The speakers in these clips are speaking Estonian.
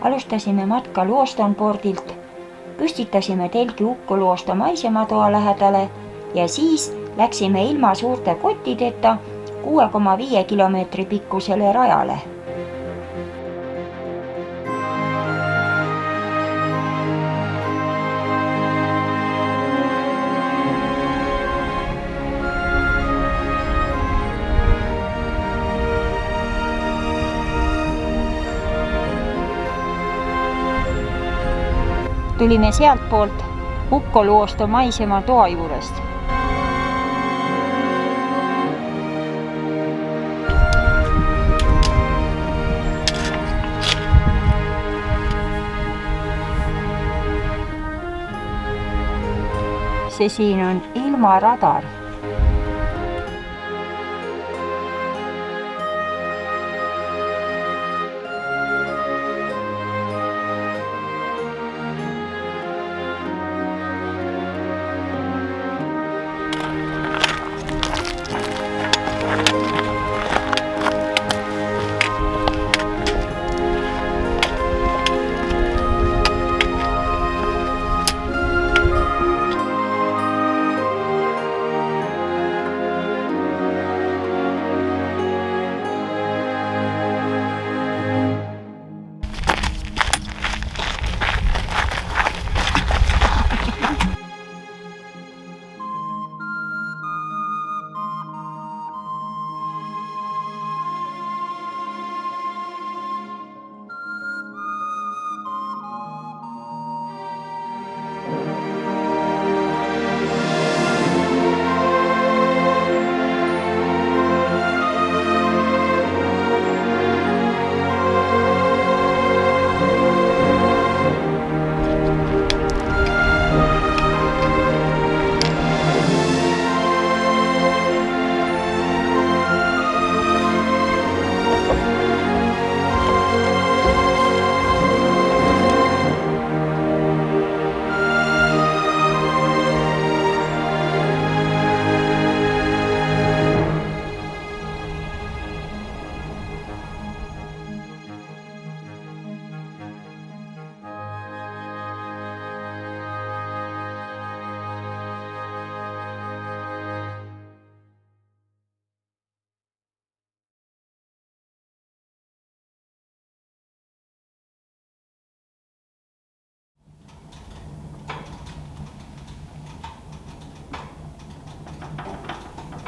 Alustasime matka Luostonpordilt, püstitasime telgi Ukko Luosto maisematoa lähedale ja siis läksime ilma suurte kottideta 6,5 kilomeetri pikkusele rajale. Tulime sealtpoolt Ukko Luosto maisematoa juurest. See siin on ilmaradar.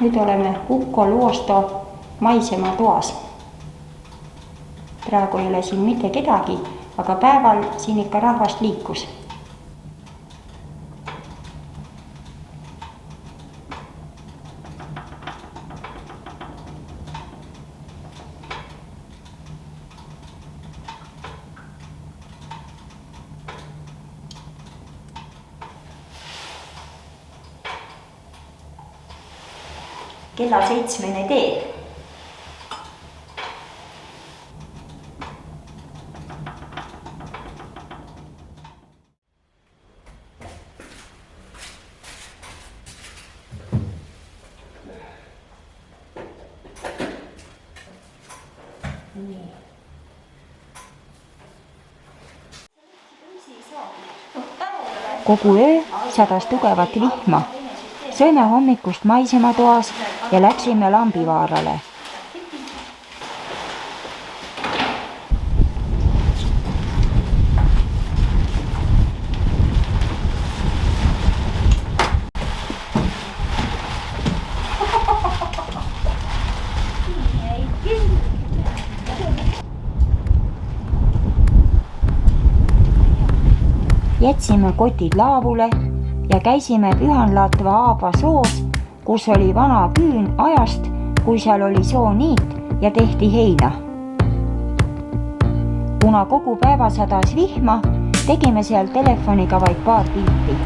Nüüd oleme Ukko Luosto maisematoas. Praegu ei ole siin mitte kedagi, aga päeval siin ikka rahvast liikus. Kella 7 tee. Kogu öö sadas tugevat vihma. Sõime hommikust maisematoas ja läksime Lambivaarale. jätsime kotid laavule ja käisime Pühanlaatva Aaba soos, kus oli vana küün ajast, kui seal oli sooniit ja tehti heina. Kuna kogu päeva sadas vihma, tegime seal telefoniga vaid paar pilti.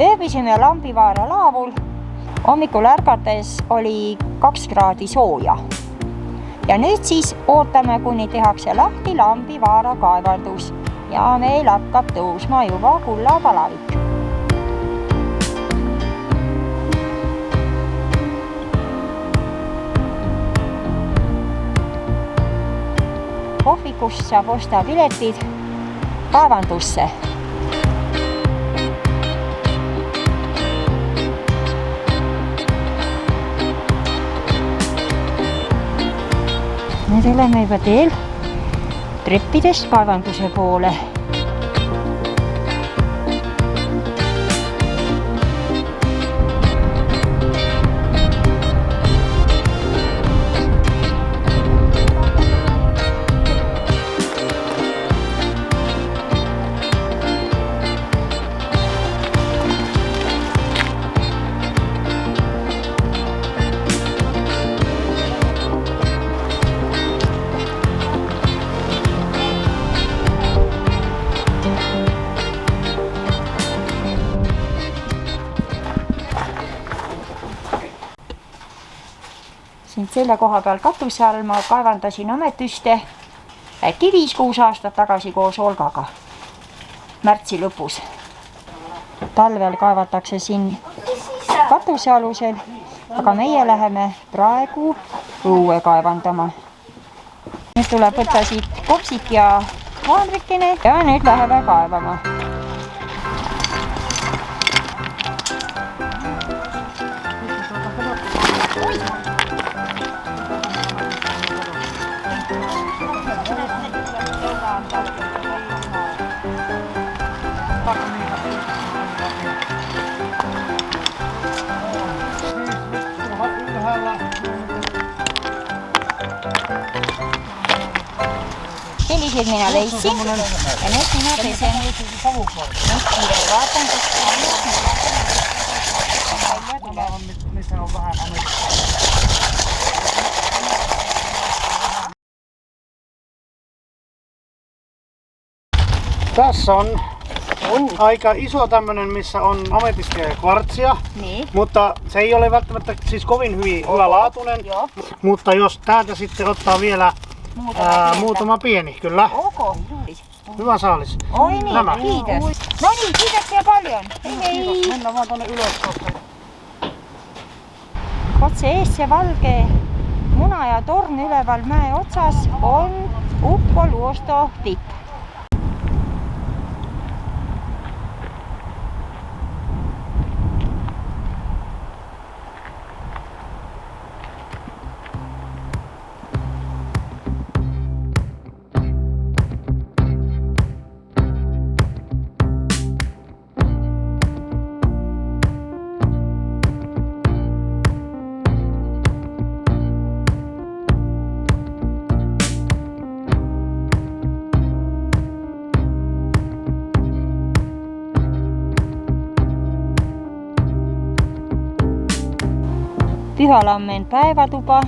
Ööbisime Lambivaara laavul. Hommikul ärgates oli 2 kraadi sooja. Ja nüüd siis ootame, kuni tehakse lahti Lambivaara kaevandus ja meil hakkab tõusma juba kullapalavik. Kohvikust saab osta piletid kaevandusse. Nüüd oleme juba teel treppidest kaevanduse poole. Siin selle koha peal katuse all ma kaevandasin ametüste äkki 5-6 aastat tagasi koos Olgaga. Märtsi lõpus. Talvel kaevatakse siin katuse alusel, aga meie läheme praegu õue kaevandama. Nüüd tuleb võtta siit kopsik ja haamrikene ja nüüd läheme kaevama. Selliseid mina leidsin ja nüüd mina pesen. Nüüd vaatan, kus Tässä on aika iso tämmönen, missä on ametista ja kvartsia, niin. Mutta se ei ole välttämättä siis kovin hyvälaatuinen, mutta jos täältä sitten ottaa vielä muutama pieni, kyllä. Okay. Hyvä saalis. Oi niin, nämä. Kiitos. No niin, kiitoksia paljon. Hei. Mennään vaan tonne ylös. Otse ees se valge muna ja torn üleval mäe otsas on Ukko Luosto tipp. Pyhälammen päivätupa.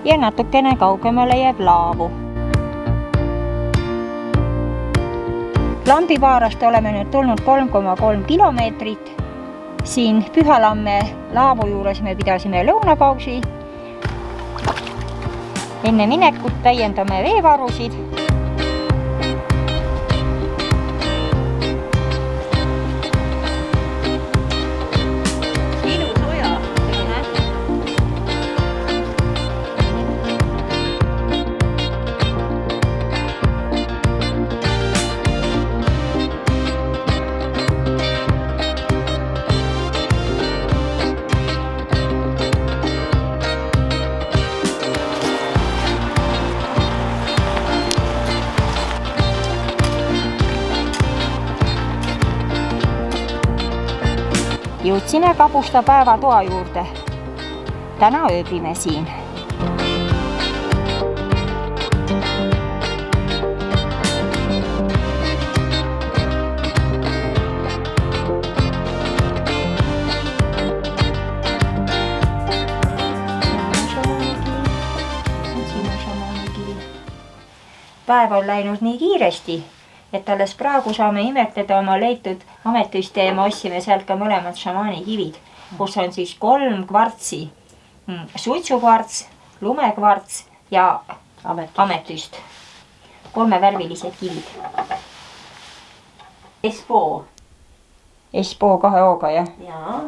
Ja natukene kaugemale jääb laavu. Lambivaarast oleme nüüd tulnud 3,3 kilomeetrit. Siin Pühalamme laavu juures me pidasime lõunapausi. Enne minekut täiendame veevarusid. Ilus oja. Jõudsime Kapusta päevatoa juurde. Täna ööbime siin. Päev on läinud nii kiiresti, et alles praegu saame imetleda oma leitud ametüste ja me ostsime sealt ka mõlemad šamaanikivid, kus on siis 3 kvartsi, suitsukvarts, lumekvarts ja ametüst. 3-värvilised kivid. Espoo. Espoo 2 O-ga, jah? Jaa.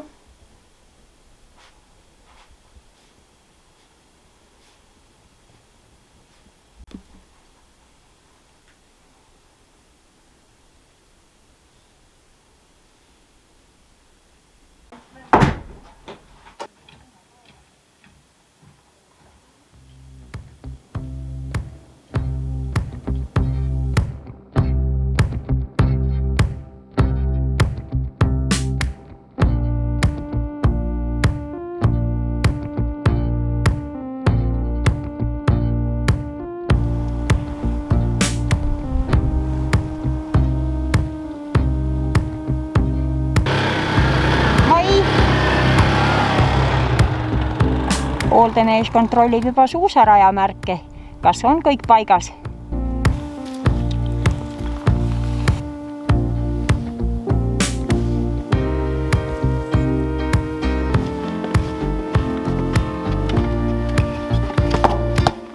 Hooldemees kontrollib juba suusarajamärke. Kas on kõik paigas?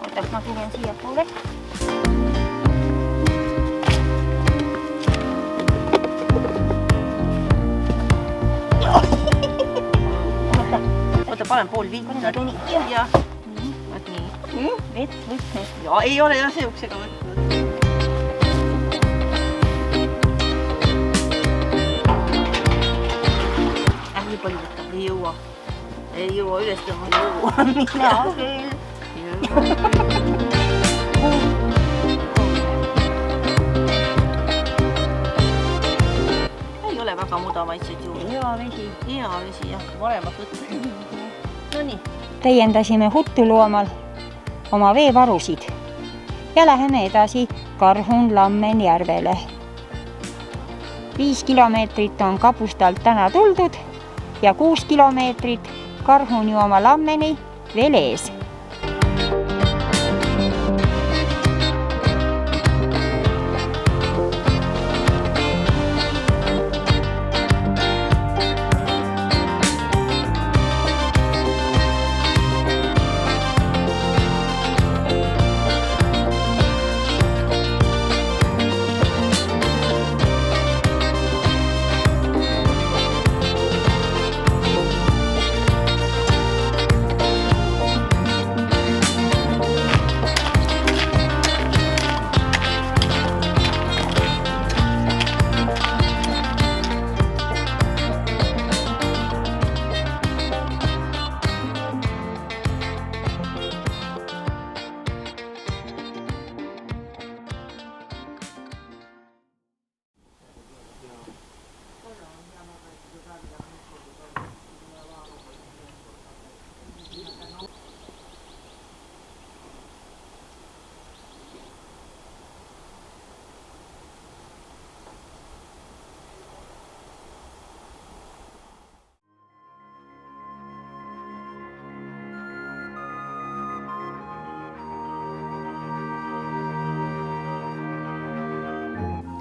Oota, ma tulen siia poole. Panen pool vinta. Ja. Võt nii. Vett. Ja ei ole jah seoksega võtnud. Nii palju võtab, ei jõua. Ei jõua üles tõmma, ei jõua. Mina küll. Ei ole väga mudamaitseid juurde. Hea vesi, jah, varemat võtta. Nonii. Täiendasime Hutuluomal oma veevarusid ja läheme edasi Karhun-Lammen järvele. 5 kilomeetrit on Kapustalt täna tuldud ja 6 kilomeetrit Karhun-Juoma Lammeni veel ees.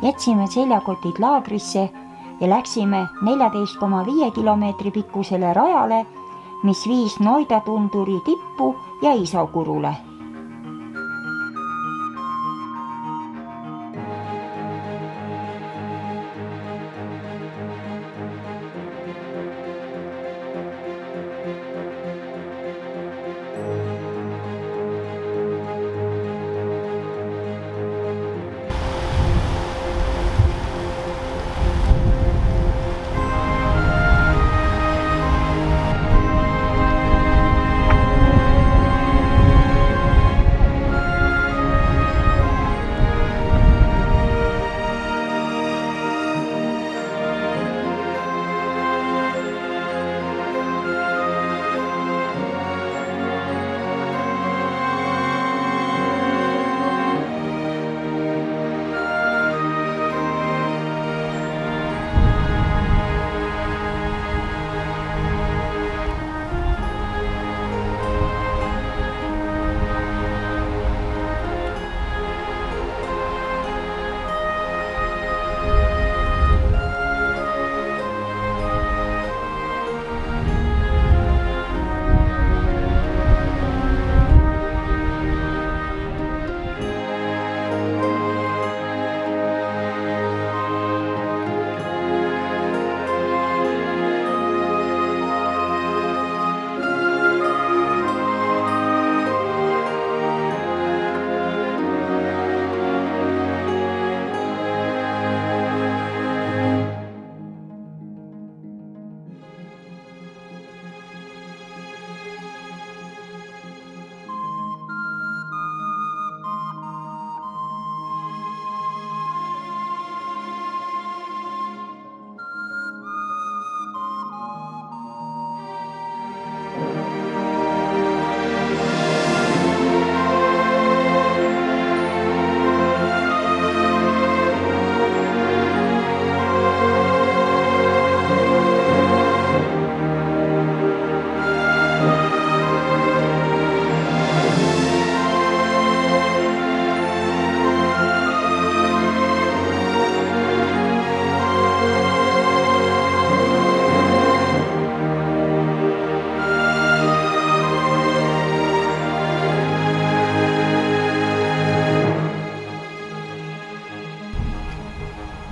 Jätsime seljakotid laagrisse ja läksime 14,5 kilomeetri pikkusele rajale, mis viis Noidatunduri tippu ja Isakurule.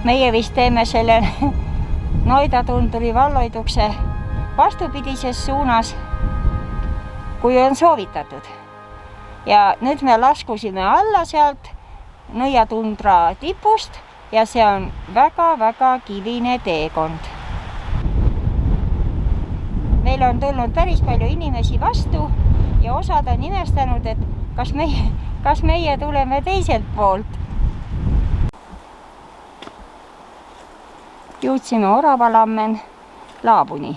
meie vist teeme selle Noida-Tunduri valloidukse vastupidises suunas, kui on soovitatud. Ja nüüd me laskusime alla sealt Nõiatundra tipust ja see on väga-väga kivine teekond. Meil on tulnud päris palju inimesi vastu ja osad on imestanud, et kas meie tuleme teiselt poolt. Jõudsime Oravalammen laabuni.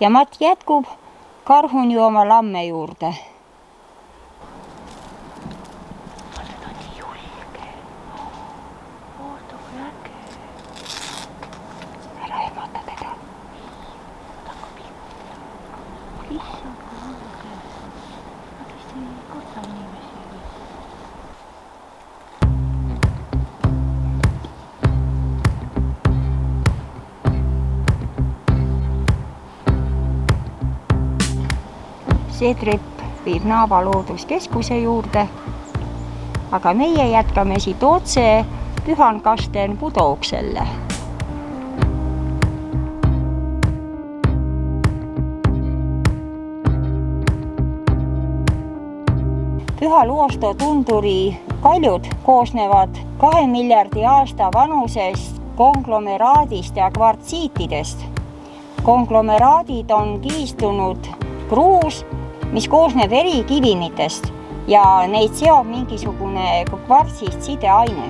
Ja matk jätkub Karhuni oma lamme juurde. See trepp viib Naava looduskeskuse juurde, aga meie jätkame siit otse Pühankasten Budoukselle. Püha Luosto tunduri kaljud koosnevad 2 miljardi aasta vanusest konglomeraadist ja kvartsiitidest. Konglomeraadid on kivistunud kruus, mis koosneb eri kivimitest ja neid seob mingisugune kvartsist sideaine.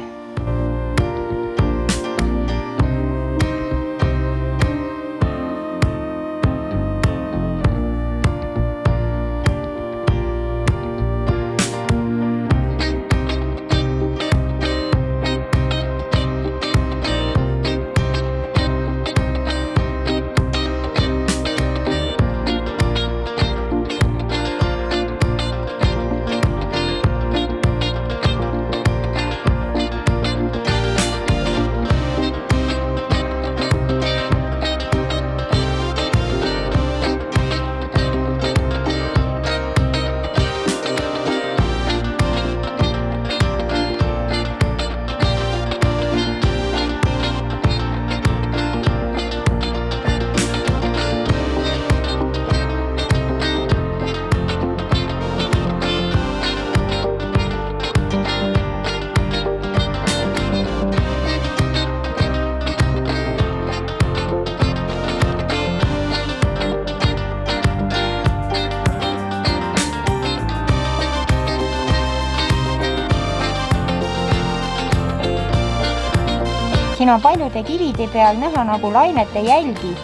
Siin on paljude kivide peal näha nagu lainete jälgi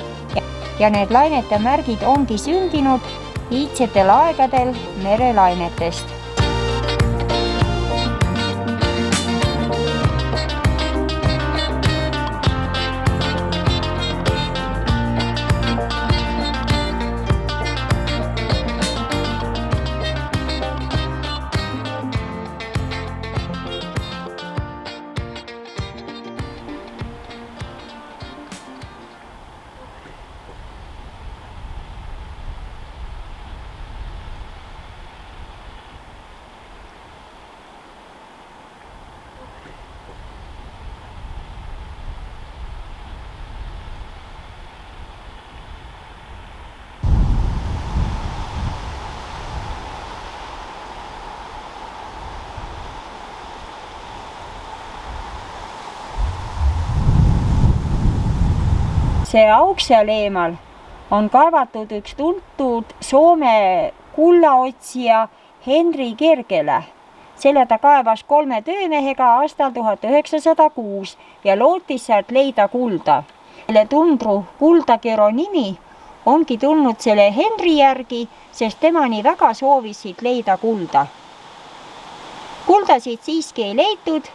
ja need lainete märgid ongi sündinud iidsetel aegadel merelainetest. See auk seal eemal on kaevatud üks tuntud Soome kullaotsija Henri Kergelä. Selle ta kaevas 3 töömehega aastal 1906 ja lootis sealt leida kulda. Selle tundru kuldakero nimi ongi tulnud selle Henri järgi, sest tema nii väga soovis siit leida kulda. Kulda siit siiski ei leitud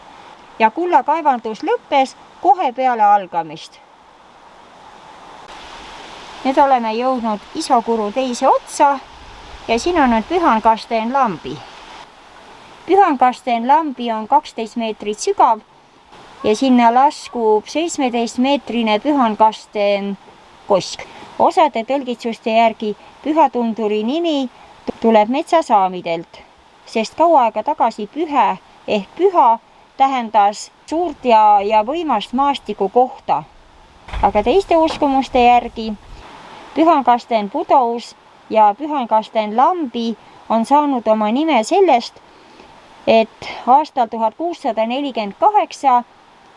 ja kullakaevandus lõppes kohe peale algamist. Nüüd oleme jõudnud Isokuru teise otsa ja siin on nüüd Pühankasten lambi. Pühankasten lambi on 12 meetrit sügav ja sinna laskub 17-meetrine Pühankasten kosk. Osade tõlgitsuste järgi Pühatunduri nimi tuleb metsasaamidelt, sest kaua aega tagasi pühe ehk püha tähendas suurt ja võimast maastiku kohta. Aga teiste uskumuste järgi Pühankasten Pudous ja Pühankasten Lambi on saanud oma nime sellest, et aastal 1648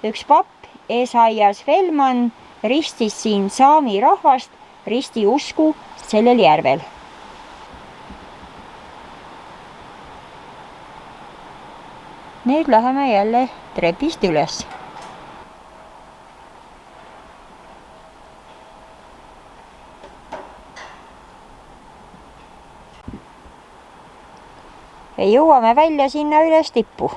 üks papp Esaias Velman ristis siin saami rahvast ristiusku sellel järvel. Nüüd läheme jälle trepist üles. Ja jõuame välja sinna üles tippu.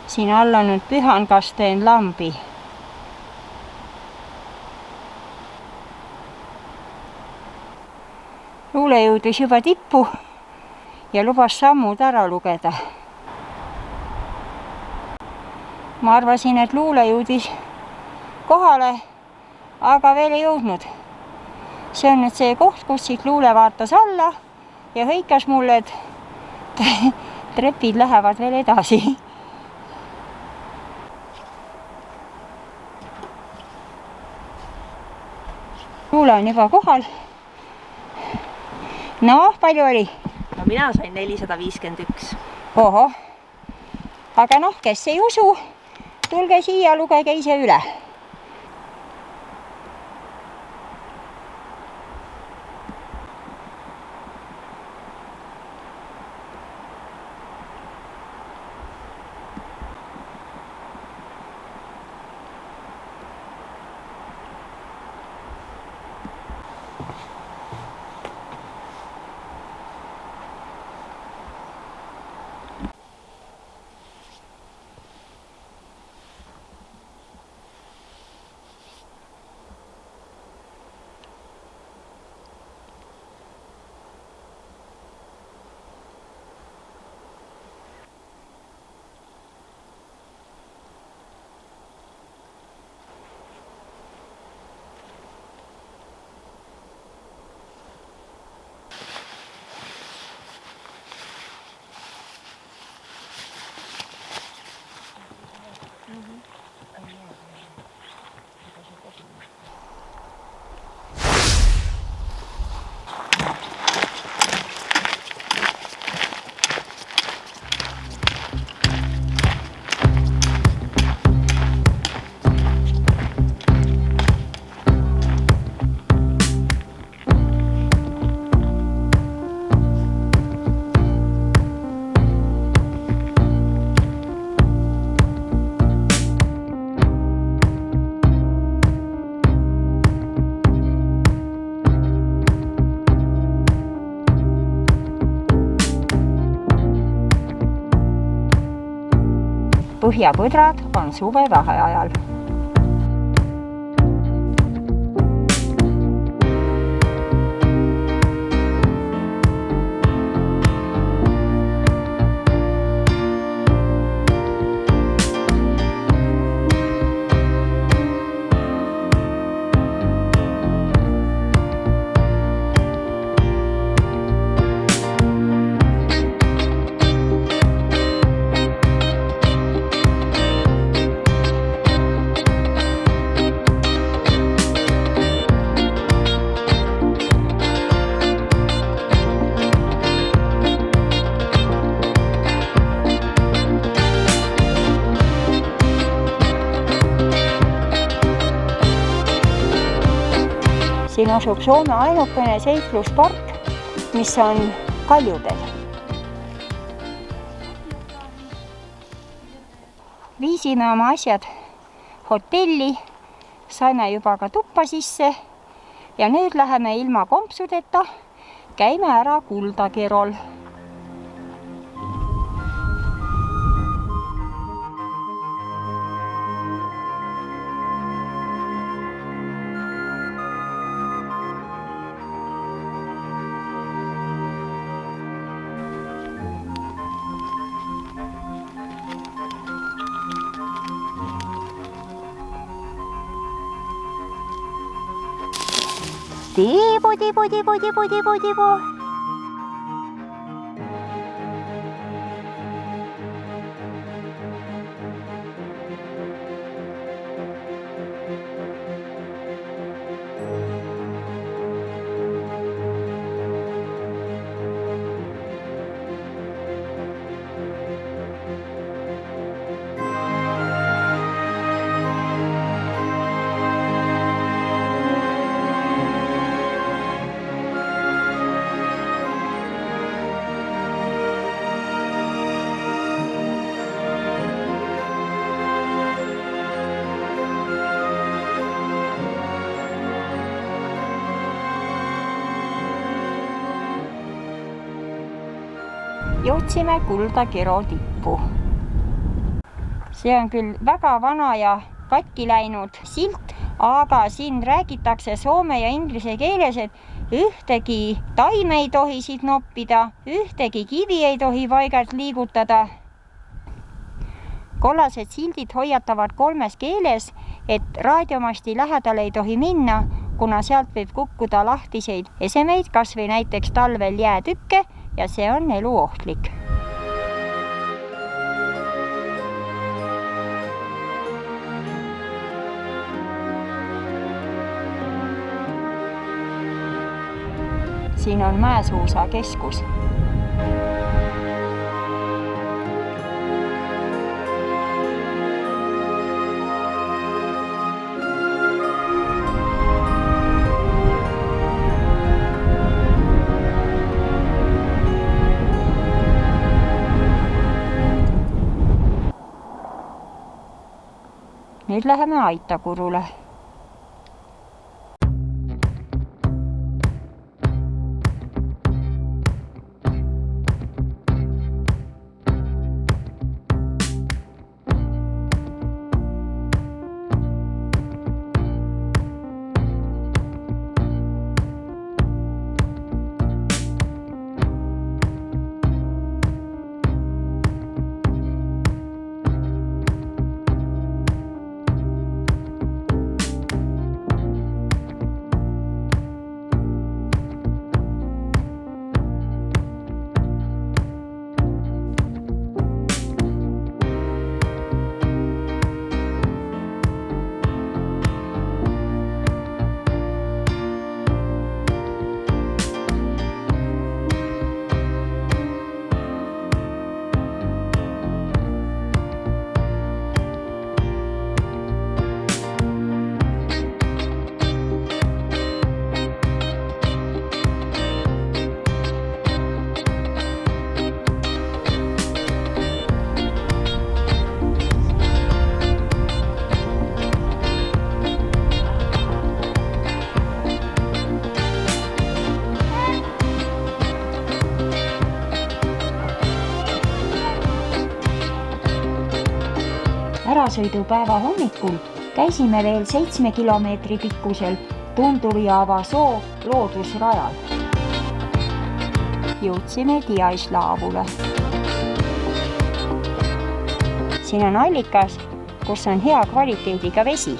Siin all on nüüd Pühankasten Lambi. Luule jõudis juba tippu ja lubas sammud ära lugeda. Ma arvasin, et Luule jõudis kohale, aga veel ei jõudnud. See on nüüd see koht, kus siit Luule vaatas alla ja hõikas mulle, et trepid lähevad veel edasi. Luule on juba kohal. No, palju oli? No mina sain 451. Oho. Aga noh, kes ei usu, tulge siia, lugege ise üle. Põhjapõdrad on suvevaheajal. Siin asub Soome ainukene seikluspark, mis on kaljudel. Viisime oma asjad hotelli, saime juba ka tuppa sisse, Ja nüüd läheme ilma kompsudeta, käime ära Kuldakerol. Tibu, tibu, tibu, tibu, tibu, tibu. Jõudsime Kuldakero tippu. See on küll väga vana ja katki läinud silt, aga siin räägitakse soome ja inglise keeles, et ühtegi taime ei tohi siit noppida, ühtegi kivi ei tohi paigalt liigutada. Kollased sildid hoiatavad 3 keeles, et raadiomasti lähedale ei tohi minna, kuna sealt võib kukkuda lahtiseid esemeid, kas või näiteks talvel jäätükke, ja see on eluohtlik. Siin on mäesuusa keskus. Nüüd läheme Aitakurule. Ärasõidupäeva hommikul käisime veel 7 kilomeetri pikkusel Tunturijaava soo loodusrajal. Jõudsime Tiaislaavule. Siin on allikas, kus on hea kvaliteediga vesi.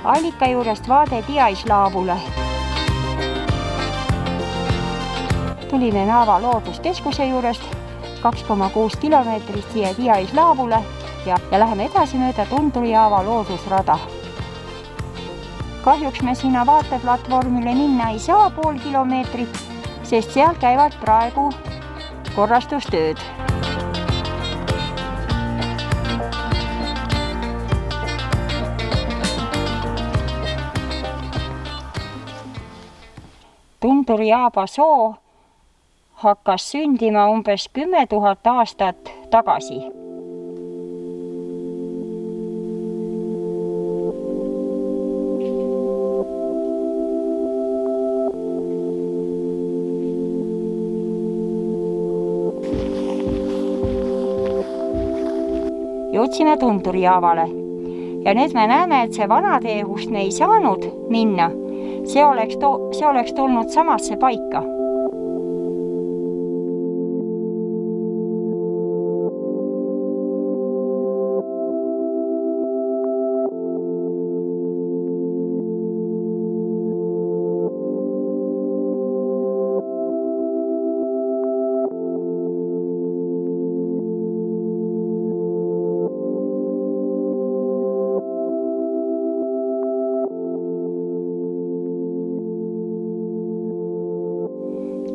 Allika juurest vaade Tiaislaavule. Tulime Naava looduskeskuse juurest 2,6 kilomeetrist siia Tiaislaavule ja läheme edasi mööda Tunturijaava loodusrada. Kahjuks me sinna vaateplatvormile minna ei saa 0,5 kilomeetrit, sest seal käivad praegu korrastustööd. Tunturijaava soo hakkas sündima umbes 10 000 aastat tagasi. Jõudsime Tundurijaavale ja nüüd me näeme, et see vana tee, kust me ei saanud minna, see oleks tulnud samasse paika.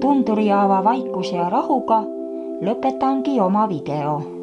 Tundurijaava vaikuse ja rahuga lõpetangi oma video.